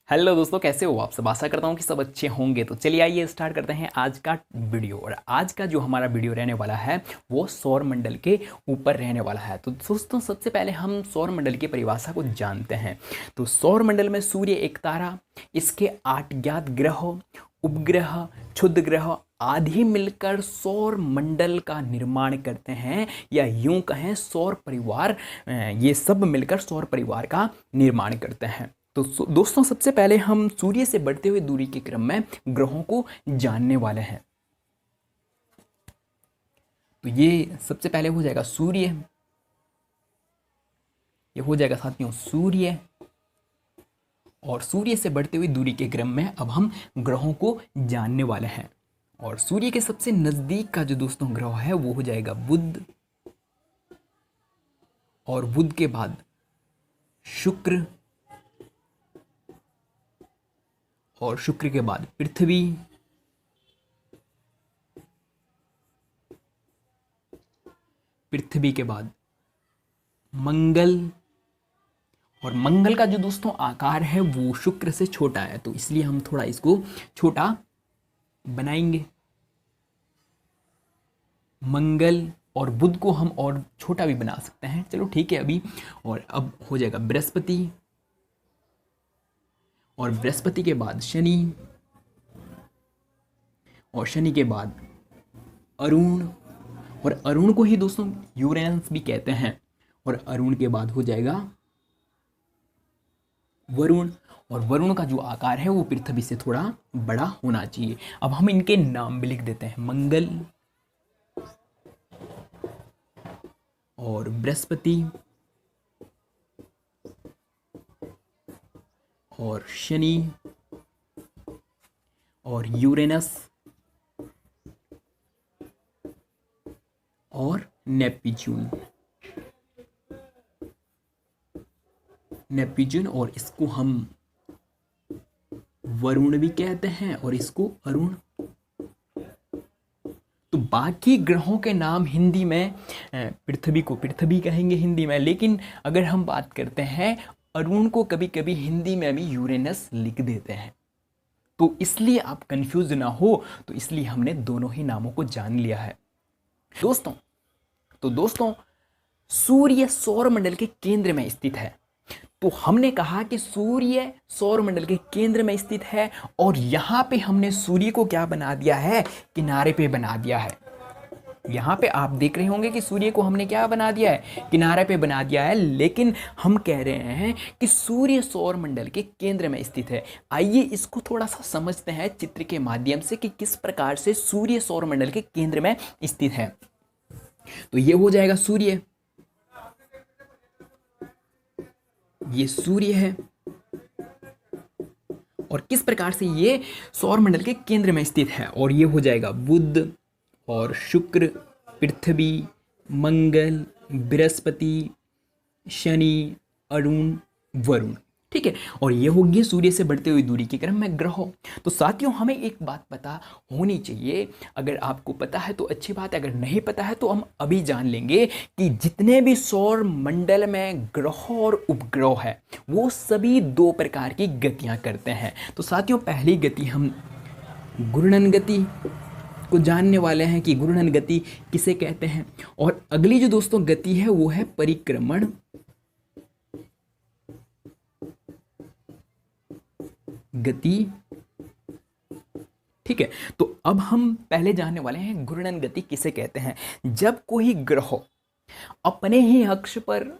Hello दोस्तों, कैसे हो आप सब। आशा करता हूँ कि सब अच्छे होंगे। तो चलिए आइए स्टार्ट करते हैं आज का वीडियो। और आज का जो हमारा वीडियो रहने वाला है वो सौर मंडल के ऊपर रहने वाला है। तो दोस्तों सबसे पहले हम सौर मंडल की परिभाषा को जानते हैं। तो सौर मंडल में सूर्य एक तारा, इसके 8 ज्ञात ग्रह, उपग्रह, क्षुद्र ग्रह आदि मिलकर सौर मंडल का निर्माण करते हैं, या यूं कहें सौर परिवार। ये सब मिलकर सौर परिवार का निर्माण करते हैं। तो दोस्तों सबसे पहले हम सूर्य से बढ़ते हुए दूरी के क्रम में ग्रहों को जानने वाले हैं। तो ये सबसे पहले हो जाएगा सूर्य, ये हो जाएगा साथियों सूर्य। और सूर्य से बढ़ते हुए दूरी के क्रम में अब हम ग्रहों को जानने वाले हैं। और सूर्य के सबसे नजदीक का जो दोस्तों ग्रह है वो हो जाएगा बुध, और बुध के बाद शुक्र, और शुक्र के बाद पृथ्वी, पृथ्वी के बाद मंगल। और मंगल का जो दोस्तों आकार है वो शुक्र से छोटा है, तो इसलिए हम थोड़ा इसको छोटा बनाएंगे। मंगल और बुध को हम और छोटा भी बना सकते हैं, चलो ठीक है अभी। और अब हो जाएगा बृहस्पति, और बृहस्पति के बाद शनि, और शनि के बाद अरुण, और अरुण को ही दोस्तों यूरेनस भी कहते हैं। और अरुण के बाद हो जाएगा वरुण, और वरुण का जो आकार है वो पृथ्वी से थोड़ा बड़ा होना चाहिए। अब हम इनके नाम भी लिख देते हैं, मंगल और बृहस्पति और शनि और यूरेनस और नेपच्यून, नेपच्यून। और इसको हम वरुण भी कहते हैं और इसको अरुण। तो बाकी ग्रहों के नाम हिंदी में पृथ्वी को पृथ्वी कहेंगे हिंदी में, लेकिन अगर हम बात करते हैं अरुण को कभी कभी हिंदी में भी यूरेनस लिख देते हैं। तो इसलिए आप कंफ्यूज ना हो, तो इसलिए हमने दोनों ही नामों को जान लिया है दोस्तों सूर्य सौर मंडल के केंद्र में स्थित है। तो हमने कहा कि सूर्य सौर मंडल के केंद्र में स्थित है, और यहां पे हमने सूर्य को क्या बना दिया है, किनारे पे बना दिया है। यहां पे आप देख रहे होंगे कि सूर्य को हमने क्या बना दिया है, किनारे पे बना दिया है। लेकिन हम कह रहे हैं कि सूर्य सौर मंडल के केंद्र में स्थित है। आइए इसको थोड़ा सा समझते हैं चित्र के माध्यम से कि किस प्रकार से सूर्य सौर मंडल के केंद्र में स्थित है। तो ये हो जाएगा सूर्य, ये सूर्य है। और किस प्रकार से ये सौर मंडल के केंद्र में स्थित है, और ये हो जाएगा बुध और शुक्र, पृथ्वी, मंगल, बृहस्पति, शनि, अरुण, वरुण। ठीक है, और ये होगी सूर्य से बढ़ते हुई दूरी के क्रम में ग्रहों। तो साथियों हमें एक बात पता होनी चाहिए, अगर आपको पता है तो अच्छी बात है, अगर नहीं पता है तो हम अभी जान लेंगे कि जितने भी सौर मंडल में ग्रह और उपग्रह है वो सभी 2 प्रकार की गतियां करते हैं। तो साथियों पहली गति हम घूर्णन गति को जानने वाले हैं कि घूर्णन गति किसे कहते हैं। और अगली जो दोस्तों गति है वो है परिक्रमण गति। ठीक है, तो अब हम पहले जानने वाले हैं घूर्णन गति किसे कहते हैं। जब कोई ग्रह अपने ही अक्ष पर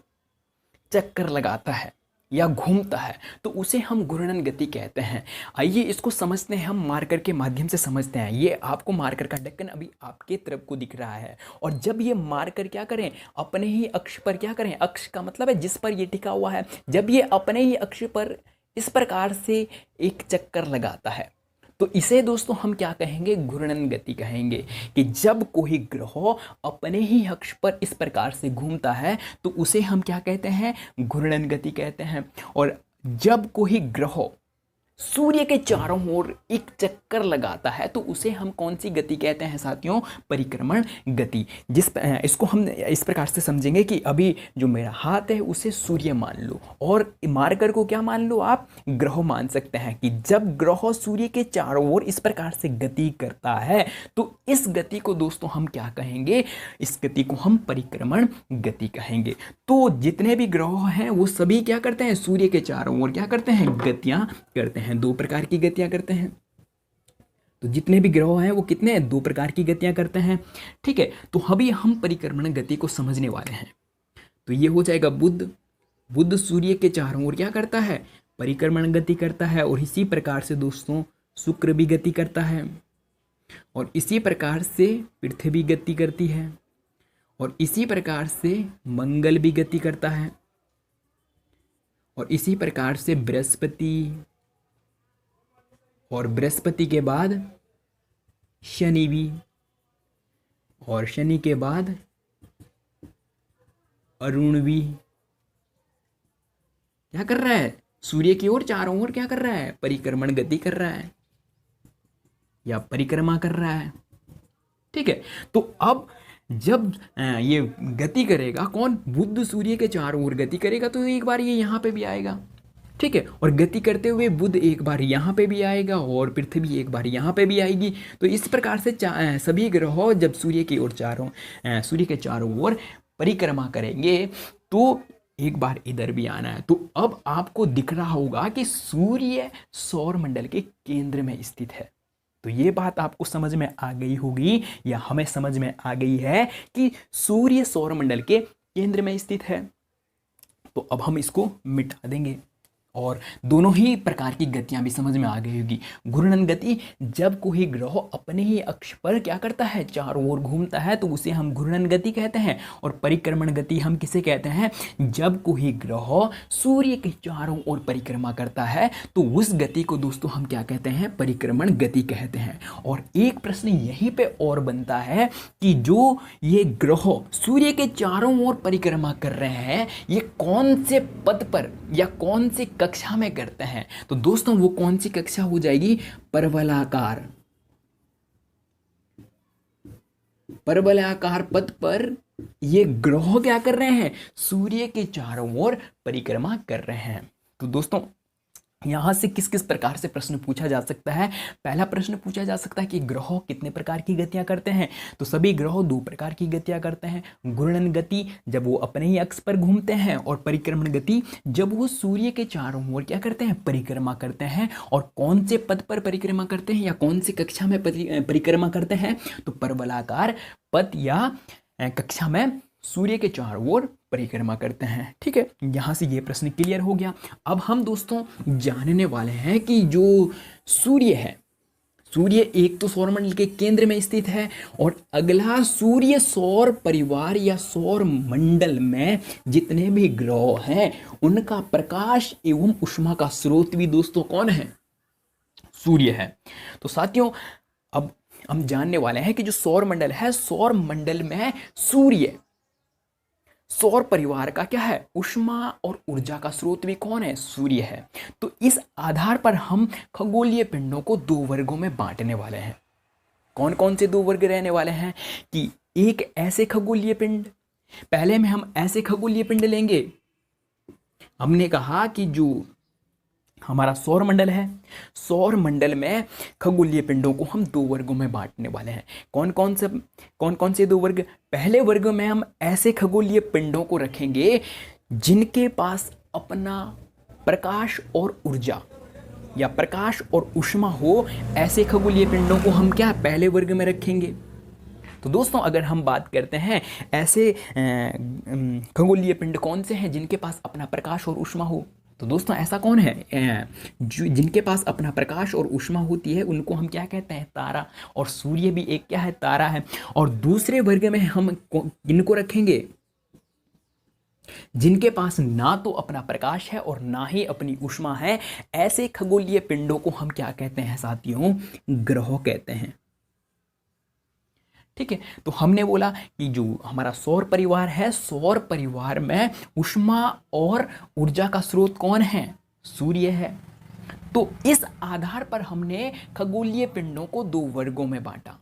चक्कर लगाता है या घूमता है तो उसे हम घूर्णन गति कहते हैं। आइए इसको समझते हैं, हम मार्कर के माध्यम से समझते हैं। ये आपको मार्कर का ढक्कन अभी आपके तरफ को दिख रहा है, और जब ये मार्कर क्या करें, अपने ही अक्ष पर क्या करें, अक्ष का मतलब है जिस पर ये टिका हुआ है, जब ये अपने ही अक्ष पर इस प्रकार से एक चक्कर लगाता है तो इसे दोस्तों हम क्या कहेंगे, घूर्णन गति कहेंगे। कि जब कोई ग्रह अपने ही अक्ष पर इस प्रकार से घूमता है तो उसे हम क्या कहते हैं, घूर्णन गति कहते हैं। और जब कोई ग्रह सूर्य के चारों ओर एक चक्कर लगाता है तो उसे हम कौन सी गति कहते हैं साथियों? परिक्रमण गति। इसको हम इस प्रकार से समझेंगे कि अभी जो मेरा हाथ है उसे सूर्य मान लो और मार्कर को क्या मान लो आप? ग्रह मान सकते हैं कि जब ग्रह सूर्य के चारों ओर इस प्रकार से गति करता है तो इस गति को दोस्तों हम क्या कहेंगे? इस गति को हम परिक्रमण गति कहेंगे। तो जितने भी ग्रह हैं वो सभी क्या करते हैं? सूर्य के चारों ओर क्या करते हैं? गतियां करते हैं। 2 प्रकार की गतियां करते हैं। तो जितने भी ग्रह हैं वो कितने हैं? 2 प्रकार की गतियां करते हैं। ठीक है, तो अभी हम परिक्रमण गति को समझने वाले हैं। तो ये हो जाएगा बुध। बुध सूर्य के चारों ओर क्या करता है? परिक्रमण गति करता है। और इसी प्रकार से दोस्तों शुक्र भी गति करता है और इसी प्रकार से पृथ्वी गति करती है और इसी प्रकार से मंगल भी गति करता है और इसी प्रकार से बृहस्पति, और बृहस्पति के बाद शनि भी, और शनि के बाद अरुण भी क्या कर रहा है? सूर्य की ओर चारों ओर क्या कर रहा है? परिक्रमण गति कर रहा है या परिक्रमा कर रहा है। ठीक है, तो अब जब ये गति करेगा कौन? बुध सूर्य के चारों ओर गति करेगा तो एक बार ये यहाँ पे भी आएगा। ठीक है, और गति करते हुए बुध एक बार यहाँ पे भी आएगा और पृथ्वी एक बार यहाँ पे भी आएगी। तो इस प्रकार से सभी ग्रह जब सूर्य के चारों ओर परिक्रमा करेंगे तो एक बार इधर भी आना है। तो अब आपको दिख रहा होगा कि सूर्य सौर मंडल के केंद्र में स्थित है। तो ये बात आपको समझ में आ गई होगी या हमें समझ में आ गई है कि सूर्य सौर मंडल के केंद्र में स्थित है। तो अब हम इसको मिटा देंगे और दोनों ही प्रकार की गतियां भी समझ में आ गई होगी। घूर्णन गति, जब कोई ग्रह अपने ही अक्ष पर क्या करता है? चारों ओर घूमता है तो उसे हम घूर्णन गति कहते हैं। और परिक्रमण गति हम किसे कहते हैं? जब कोई ग्रह सूर्य के चारों ओर परिक्रमा करता है तो उस गति को दोस्तों हम क्या कहते हैं? परिक्रमण गति कहते हैं। और एक प्रश्न यहीं पे और बनता है कि जो ये ग्रह सूर्य के चारों ओर परिक्रमा कर रहे हैं ये कौन से पद पर या कौन से कक्षा में करते हैं? तो दोस्तों वो कौन सी कक्षा हो जाएगी? परवलयाकार। परवलयाकार पथ पर ये ग्रह क्या कर रहे हैं? सूर्य के चारों ओर परिक्रमा कर रहे हैं। तो दोस्तों यहां से किस किस प्रकार से प्रश्न पूछा जा सकता है? पहला प्रश्न पूछा जा सकता है कि ग्रह कितने प्रकार की गतियां करते हैं? तो सभी ग्रह 2 प्रकार की गतियां करते हैं। घूर्णन गति जब वो अपने ही अक्ष पर घूमते हैं और परिक्रमण गति जब वो सूर्य के चारों ओर क्या करते हैं? परिक्रमा करते हैं। और कौन से पथ पर परिक्रमा करते हैं या कौन सी कक्षा में परिक्रमा करते हैं? तो परवलयाकार पथ या कक्षा में सूर्य के चारों ओर परिक्रमा करते हैं। ठीक है, यहां से ये प्रश्न क्लियर हो गया। अब हम दोस्तों जानने वाले हैं कि जो सूर्य है, सूर्य एक तो सौरमंडल के केंद्र में स्थित है और अगला सूर्य सौर परिवार या सौर मंडल में जितने भी ग्रह हैं उनका प्रकाश एवं ऊष्मा का स्रोत भी दोस्तों कौन है? सूर्य है। तो साथियों अब हम जानने वाले हैं कि जो सौर मंडल है, सौर मंडल में सूर्य सौर परिवार का क्या है? ऊष्मा और ऊर्जा का स्रोत भी कौन है? सूर्य है। तो इस आधार पर हम खगोलीय पिंडों को 2 वर्गों में बांटने वाले हैं। कौन कौन से 2 वर्ग रहने वाले हैं? कि एक ऐसे खगोलीय पिंड, पहले में हम ऐसे खगोलीय पिंड लेंगे। हमने कहा कि जो हमारा सौर मंडल है, सौर मंडल में खगोलीय पिंडों को हम 2 वर्गों में बांटने वाले हैं। कौन कौन से 2 वर्ग? पहले वर्ग में हम ऐसे खगोलीय पिंडों को रखेंगे जिनके पास अपना प्रकाश और ऊर्जा या प्रकाश और ऊष्मा हो। ऐसे खगोलीय पिंडों को हम क्या पहले वर्ग में रखेंगे। तो दोस्तों अगर हम बात करते हैं ऐसे खगोलीय पिंड कौन से हैं जिनके पास अपना प्रकाश और ऊष्मा हो? तो दोस्तों ऐसा कौन है? जिनके पास अपना प्रकाश और ऊष्मा होती है उनको हम क्या कहते हैं? तारा। और सूर्य भी एक क्या है? तारा है। और दूसरे वर्ग में हम किनको रखेंगे? जिनके पास ना तो अपना प्रकाश है और ना ही अपनी ऊष्मा है। ऐसे खगोलीय पिंडों को हम क्या कहते हैं साथियों? ग्रह कहते हैं। ठीक है, तो हमने बोला कि जो हमारा सौर परिवार है, सौर परिवार में ऊष्मा और ऊर्जा का स्रोत कौन है? सूर्य है। तो इस आधार पर हमने खगोलीय पिंडों को दो वर्गों में बांटा।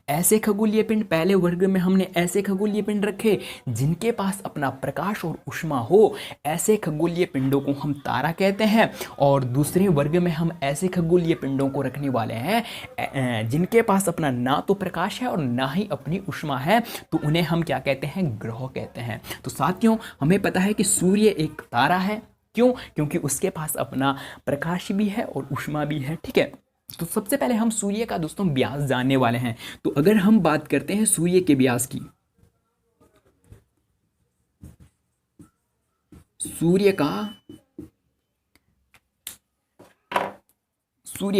ऐसे खगोलीय पिंड, पहले वर्ग में हमने ऐसे खगोलीय पिंड रखे जिनके पास अपना प्रकाश और ऊष्मा हो, ऐसे खगोलीय पिंडों को हम तारा कहते हैं। और दूसरे वर्ग में हम ऐसे खगोलीय पिंडों को रखने वाले हैं जिनके पास अपना ना तो प्रकाश है और ना ही अपनी ऊष्मा है, तो उन्हें हम क्या कहते हैं, ग्रह कहते हैं। तो साथियों, हमें पता है कि सूर्य एक तारा है। क्यों? क्योंकि उसके पास अपना प्रकाश भी है और ऊष्मा भी है। ठीक है, तो सबसे पहले हम सूर्य का दोस्तों व्यास जानने वाले हैं। तो अगर हम बात करते हैं सूर्य के व्यास की, सूर्य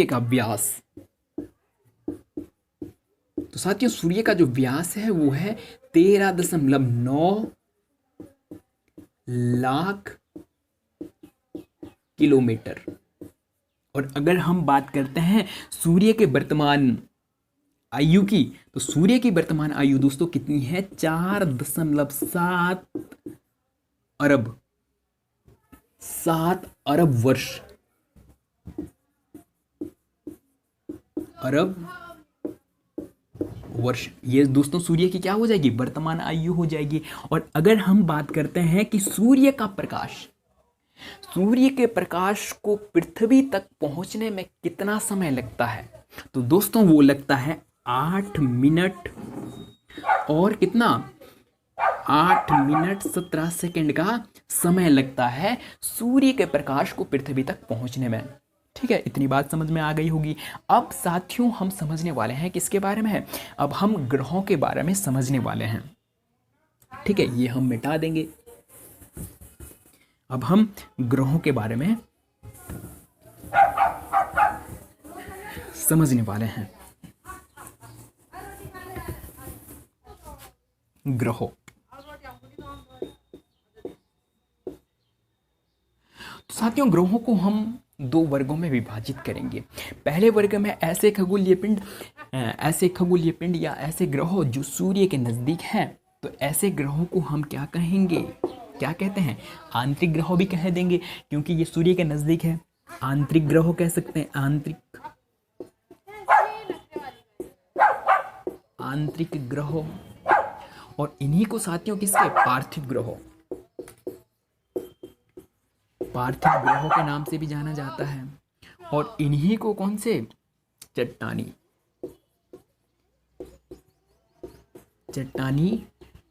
का व्यास, तो साथियों सूर्य का जो व्यास है वो है 13.9 लाख किलोमीटर। और अगर हम बात करते हैं सूर्य के वर्तमान आयु की, तो सूर्य की वर्तमान आयु दोस्तों कितनी है, 4.7 अरब, 7 अरब वर्ष, अरब वर्ष। ये दोस्तों सूर्य की क्या हो जाएगी, वर्तमान आयु हो जाएगी। और अगर हम बात करते हैं कि सूर्य का प्रकाश, सूर्य के प्रकाश को पृथ्वी तक पहुंचने में कितना समय लगता है, तो दोस्तों वो लगता है 8 मिनट और कितना, 8 मिनट 17 सेकंड का समय लगता है सूर्य के प्रकाश को पृथ्वी तक पहुंचने में। ठीक है, इतनी बात समझ में आ गई होगी। अब साथियों हम समझने वाले हैं किसके बारे में है, अब हम ग्रहों के बारे में समझने वाले हैं। ठीक है, ये हम मिटा देंगे। अब हम ग्रहों के बारे में समझने वाले हैं। ग्रहों, तो साथियों ग्रहों को हम दो वर्गों में विभाजित करेंगे। पहले वर्ग में ऐसे खगोलीय पिंड या ऐसे ग्रह जो सूर्य के नजदीक हैं, तो ऐसे ग्रहों को हम क्या कहेंगे, क्या कहते हैं, आंतरिक ग्रह भी कह देंगे क्योंकि ये सूर्य के नजदीक है। आंतरिक ग्रह कह सकते हैं, आंतरिक ग्रह। और इन्हीं को साथियों किसके, पार्थिव ग्रहों के नाम से भी जाना जाता है। और इन्हीं को कौन से, चट्टानी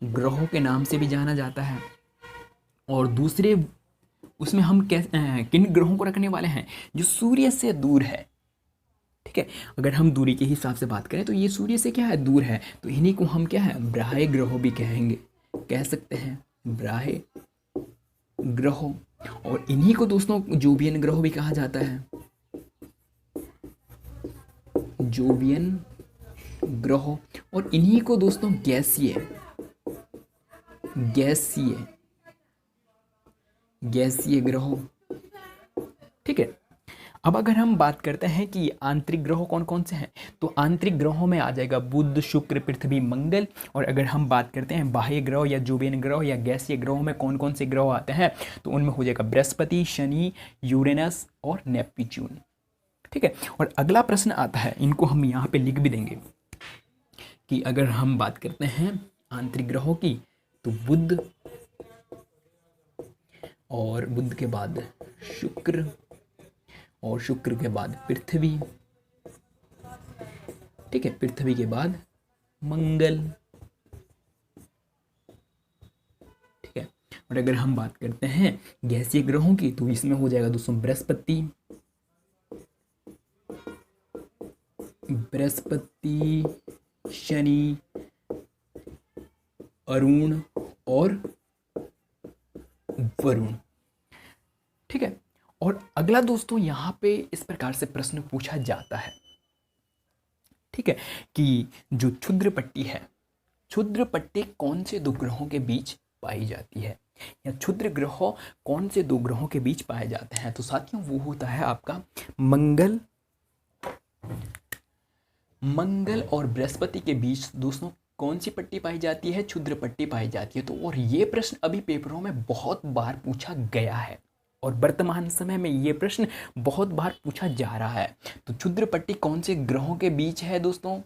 ग्रहों के नाम से भी जाना जाता है। और दूसरे उसमें हम किन ग्रहों को रखने वाले हैं, जो सूर्य से दूर है। ठीक है, अगर हम दूरी के हिसाब से बात करें तो ये सूर्य से क्या है, दूर है, तो इन्हीं को हम क्या है, बाह्य ग्रह भी कह सकते हैं, बाह्य ग्रह। और इन्हीं को दोस्तों जोवियन ग्रह भी कहा जाता है, जोवियन ग्रह। और इन्हीं को दोस्तों गैसीय ग्रह। ठीक है, अब अगर हम बात करते हैं कि आंतरिक ग्रह कौन कौन से हैं, तो आंतरिक ग्रहों में आ जाएगा बुध, शुक्र, पृथ्वी, मंगल। और अगर हम बात करते हैं बाह्य ग्रह या जोवियन ग्रह या गैसीय ग्रहों में कौन कौन से ग्रह आते हैं, तो उनमें हो जाएगा बृहस्पति, शनि, यूरेनस और नेपच्यून। ठीक है, और अगला प्रश्न आता है, इनको हम यहाँ पे लिख भी देंगे कि अगर हम बात करते हैं आंतरिक ग्रहों की, तो बुध, और बुध के बाद शुक्र, और शुक्र के बाद पृथ्वी। ठीक है, पृथ्वी के बाद मंगल। ठीक है, और अगर हम बात करते हैं गैसीय ग्रहों की, तो इसमें हो जाएगा दोस्तों बृहस्पति, शनि, अरुण और वरुण। ठीक है, और अगला दोस्तों यहाँ पे इस प्रकार से प्रश्न पूछा जाता है, ठीक है, कि जो क्षुद्र पट्टी है, क्षुद्र पट्टी कौन से दो ग्रहों के बीच पाई जाती है, या क्षुद्र ग्रह कौन से दो ग्रहों के बीच पाए जाते हैं। तो साथियों वो होता है आपका मंगल और बृहस्पति के बीच दोस्तों कौन सी पट्टी पाई जाती है, क्षुद्र पट्टी पाई जाती है। तो और ये प्रश्न अभी पेपरों में बहुत बार पूछा गया है और वर्तमान समय में ये प्रश्न बहुत बार पूछा जा रहा है। तो क्षुद्र पट्टी कौन से ग्रहों के बीच है दोस्तों?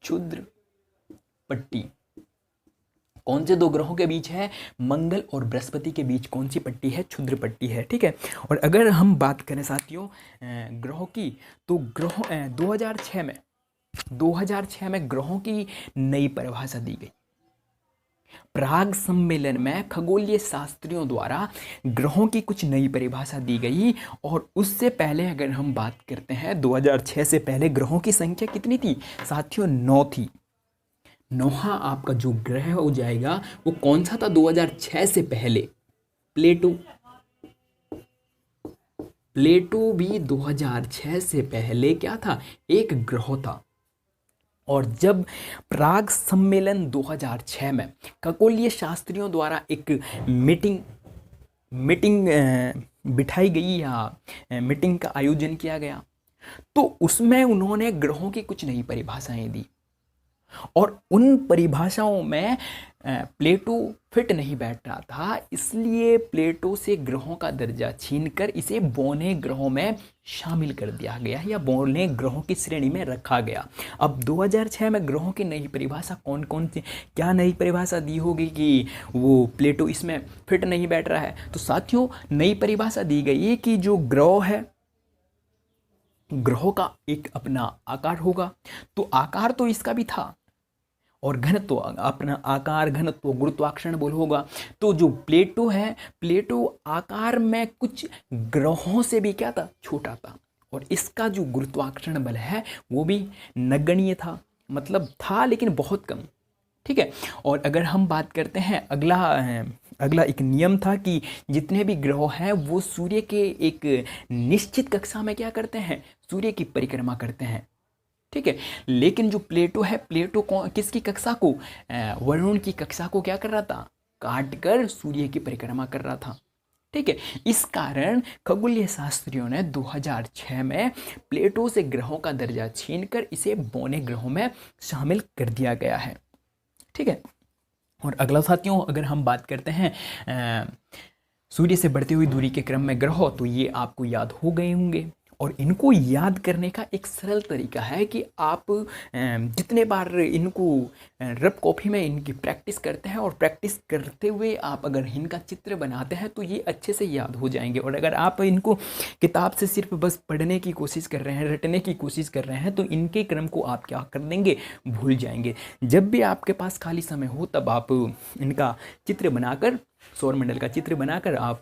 क्षुद्र पट्टी कौन से दो ग्रहों के बीच है? मंगल और बृहस्पति के बीच कौन सी पट्टी है? क्षुद्र पट्टी है। ठीक है। और अगर हम बात करें साथियों ग्रहों की, तो ग्रहों 2006 में ग्रहों की नई परिभाषा दी गई। प्राग सम्मेलन में खगोलीय शास्त्रियों द्वारा ग्रहों की कुछ नई परिभाषा दी गई। और उससे पहले अगर हम बात करते हैं 2006 से पहले ग्रहों की संख्या कितनी थी साथियों? 9 थी। 9वां आपका जो ग्रह हो जाएगा वो कौन सा था 2006 से पहले? प्लेटो। प्लेटो भी 2006 से पहले क्या था? एक ग्रह था। और जब प्राग सम्मेलन 2006 में खगोलीय शास्त्रियों द्वारा एक मीटिंग बिठाई गई या मीटिंग का आयोजन किया गया, तो उसमें उन्होंने ग्रहों की कुछ नई परिभाषाएं दी। और उन परिभाषाओं में प्लेटो फिट नहीं बैठ रहा था, इसलिए प्लेटो से ग्रहों का दर्जा छीनकर इसे बौने ग्रहों में शामिल कर दिया गया या बौने ग्रहों की श्रेणी में रखा गया। अब 2006 में ग्रहों की नई परिभाषा कौन कौन सी, क्या नई परिभाषा दी होगी कि वो प्लेटो इसमें फिट नहीं बैठ रहा है? तो साथियों नई परिभाषा दी गई है कि जो ग्रह है, ग्रहों का एक अपना आकार होगा। तो आकार तो इसका भी था, और घनत्व अपना आकार, घनत्व, गुरुत्वाकर्षण बल होगा। तो जो प्लेटो है, प्लेटो आकार में कुछ ग्रहों से भी क्या था? छोटा था। और इसका जो गुरुत्वाकर्षण बल है वो भी नगण्य था, मतलब था लेकिन बहुत कम। ठीक है। और अगर हम बात करते हैं अगला एक नियम था कि जितने भी ग्रह हैं वो सूर्य के एक निश्चित कक्षा में क्या करते हैं? सूर्य की परिक्रमा करते हैं। ठीक है। लेकिन जो प्लेटो है, प्लेटो किसकी कक्षा को? वरुण की कक्षा को क्या कर रहा था? काट कर सूर्य की परिक्रमा कर रहा था। ठीक है। इस कारण खगोलीय शास्त्रियों ने 2006 में प्लेटो से ग्रहों का दर्जा छीनकर इसे बौने ग्रहों में शामिल कर दिया गया है। ठीक है। और अगला साथियों अगर हम बात करते हैं सूर्य से बढ़ती हुई दूरी के क्रम में ग्रह, तो ये आपको याद हो गए होंगे। और इनको याद करने का एक सरल तरीका है कि आप जितने बार इनको रफ कॉपी में इनकी प्रैक्टिस करते हैं और प्रैक्टिस करते हुए आप अगर इनका चित्र बनाते हैं तो ये अच्छे से याद हो जाएंगे। और अगर आप इनको किताब से सिर्फ बस पढ़ने की कोशिश कर रहे हैं, रटने की कोशिश कर रहे हैं, तो इनके क्रम को आप क्या कर देंगे? भूल जाएंगे। जब भी आपके पास खाली समय हो तब आप इनका चित्र बनाकर, सौरमंडल का चित्र बनाकर आप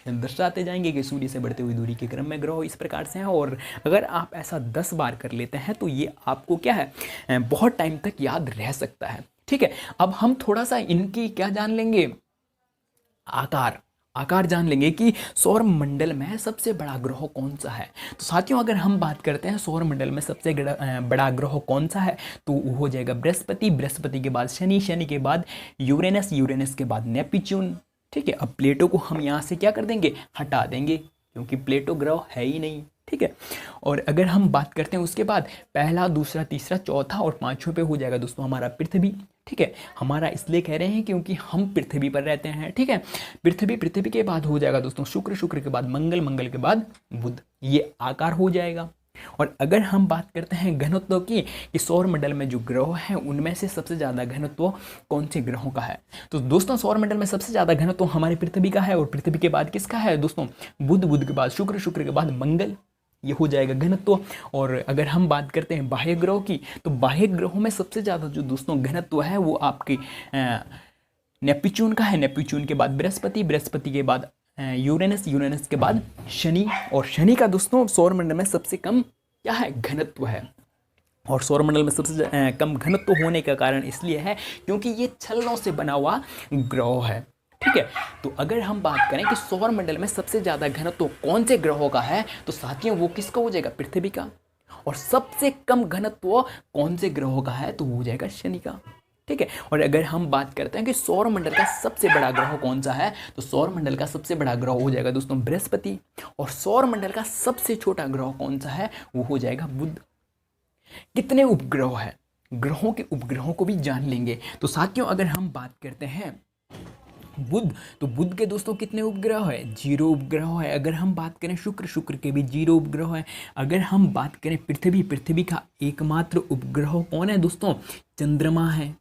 दर्शाते जाएंगे कि सूर्य से बढ़ती हुई दूरी के क्रम में ग्रह इस प्रकार से हैं। और अगर आप ऐसा 10 बार कर लेते हैं तो ये आपको क्या है? बहुत टाइम तक याद रह सकता है। ठीक है। अब हम थोड़ा सा इनकी क्या जान लेंगे? आकार जान लेंगे कि सौर मंडल में सबसे बड़ा ग्रह कौन सा है। तो साथियों अगर हम बात करते हैं सौर मंडल में सबसे बड़ा ग्रह कौन सा है, तो वो हो जाएगा बृहस्पति, बृहस्पति के बाद शनि, शनि के बाद यूरेनस, यूरेनस के बाद नेपच्यून। ठीक है। अब प्लेटो को हम यहाँ से क्या कर देंगे? हटा देंगे, क्योंकि प्लेटो ग्रह है ही नहीं। ठीक है। और अगर हम बात करते हैं उसके बाद पहला, दूसरा, तीसरा, चौथा और पांचवें पे हो जाएगा दोस्तों हमारा पृथ्वी। ठीक है। हमारा इसलिए कह रहे हैं क्योंकि हम पृथ्वी पर रहते हैं। ठीक है। पृथ्वी के बाद हो जाएगा दोस्तों शुक्र, शुक्र के बाद मंगल, मंगल के बाद बुध। ये आकार हो जाएगा। और अगर हम बात करते हैं घनत्व की कि सौर मंडल में जो ग्रह हैं उनमें से सबसे ज़्यादा घनत्व कौन से ग्रहों का है, तो दोस्तों सौर मंडल में सबसे ज़्यादा घनत्व हमारे पृथ्वी का है। और पृथ्वी के बाद किसका है दोस्तों? बुध, बुध के बाद शुक्र, शुक्र के बाद मंगल। ये हो जाएगा घनत्व। और अगर हम बात करते हैं बाह्य ग्रहों की, तो बाह्य ग्रहों में सबसे ज़्यादा जो दोस्तों घनत्व है वो आपके नेपच्यून का है। नेपच्यून के बाद बृहस्पति, बृहस्पति के बाद यूरेनस, यूरेनस के बाद शनि। और शनि का दोस्तों सौरमंडल में सबसे कम क्या है? घनत्व है। और सौरमंडल में सबसे कम घनत्व होने का कारण इसलिए है क्योंकि ये छल्लों से बना हुआ ग्रह है। ठीक है। तो अगर हम बात करें कि सौरमंडल में सबसे ज़्यादा घनत्व कौन से ग्रहों का है, तो साथियों वो किसका हो जाएगा? पृथ्वी का। और सबसे कम घनत्व कौन से ग्रहों का है, तो वो हो जाएगा शनि का। ठीक है। और अगर हम बात करते हैं कि सौरमंडल का सबसे बड़ा ग्रह कौन सा है, तो सौरमंडल का सबसे बड़ा ग्रह हो जाएगा दोस्तों बृहस्पति। और सौरमंडल का सबसे छोटा ग्रह कौन सा है, वो हो जाएगा बुध। कितने उपग्रह है, ग्रहों के उपग्रहों को भी जान लेंगे। तो साथियों अगर हम बात करते हैं बुध, तो बुध के दोस्तों कितने उपग्रह है? 0 उपग्रह है। अगर हम बात करें शुक्र, शुक्र के भी 0 उपग्रह है। अगर हम बात करें पृथ्वी, पृथ्वी का एकमात्र उपग्रह कौन है दोस्तों? चंद्रमा है,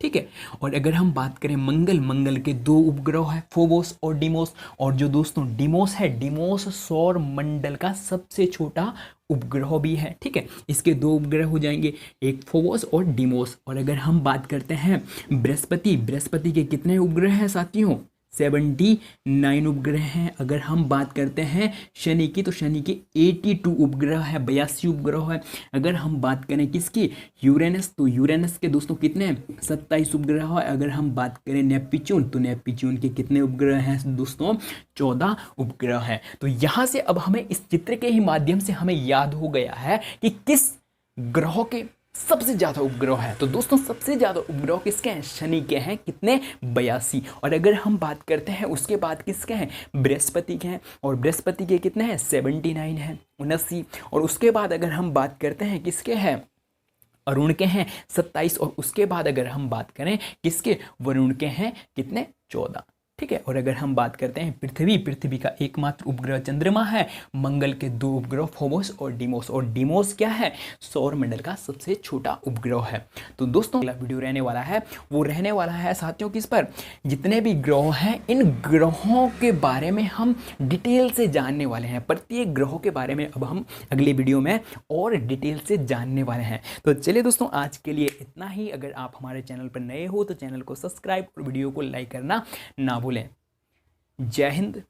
ठीक है। और अगर हम बात करें मंगल, मंगल के 2 उपग्रह है, फोबोस और डिमोस। और जो दोस्तों डिमोस है, डिमोस सौर मंडल का सबसे छोटा उपग्रह भी है, ठीक है। इसके 2 उपग्रह हो जाएंगे, एक फोबोस और डिमोस। और अगर हम बात करते हैं बृहस्पति, बृहस्पति के कितने उपग्रह हैं साथियों? 79 उपग्रह हैं। अगर हम बात करते हैं शनि की, तो शनि के 82 उपग्रह है, 82 उपग्रह है। अगर हम बात करें किसकी? यूरेनस, तो यूरेनस के दोस्तों कितने? 27 उपग्रह है। अगर हम बात करें नेपच्यून, तो नेपच्यून के कितने उपग्रह हैं दोस्तों? 14 उपग्रह हैं। तो यहाँ से अब हमें इस चित्र के ही माध्यम से हमें याद हो गया है कि किस ग्रह के सबसे ज्यादा उपग्रह है। तो दोस्तों सबसे ज्यादा उपग्रह किसके हैं? शनि के हैं, कितने? 82। और अगर हम बात करते हैं उसके बाद किसके हैं? बृहस्पति के हैं, और बृहस्पति के कितने हैं? 79 हैं, 79। और उसके बाद अगर हम बात करते हैं किसके हैं? अरुण के हैं 27। और उसके बाद अगर हम बात करें किसके? वरुण के हैं कितने? 14, ठीक है। और अगर हम बात करते हैं पृथ्वी, पृथ्वी का एकमात्र उपग्रह चंद्रमा है। मंगल के 2 उपग्रह फोबोस और डिमोस। और डिमोस क्या है? सौर मंडल का सबसे छोटा उपग्रह है। तो दोस्तों अगला वीडियो रहने वाला है, वो रहने वाला है साथियों किस पर? जितने भी ग्रह हैं, इन ग्रहों के बारे में हम डिटेल से जानने वाले हैं। प्रत्येक ग्रहों के बारे में अब हम अगले वीडियो में और डिटेल से जानने वाले हैं। तो चलिए दोस्तों आज के लिए इतना ही। अगर आप हमारे चैनल पर नए हो तो चैनल को सब्सक्राइब और वीडियो को लाइक करना ना भूलें। जय हिंद,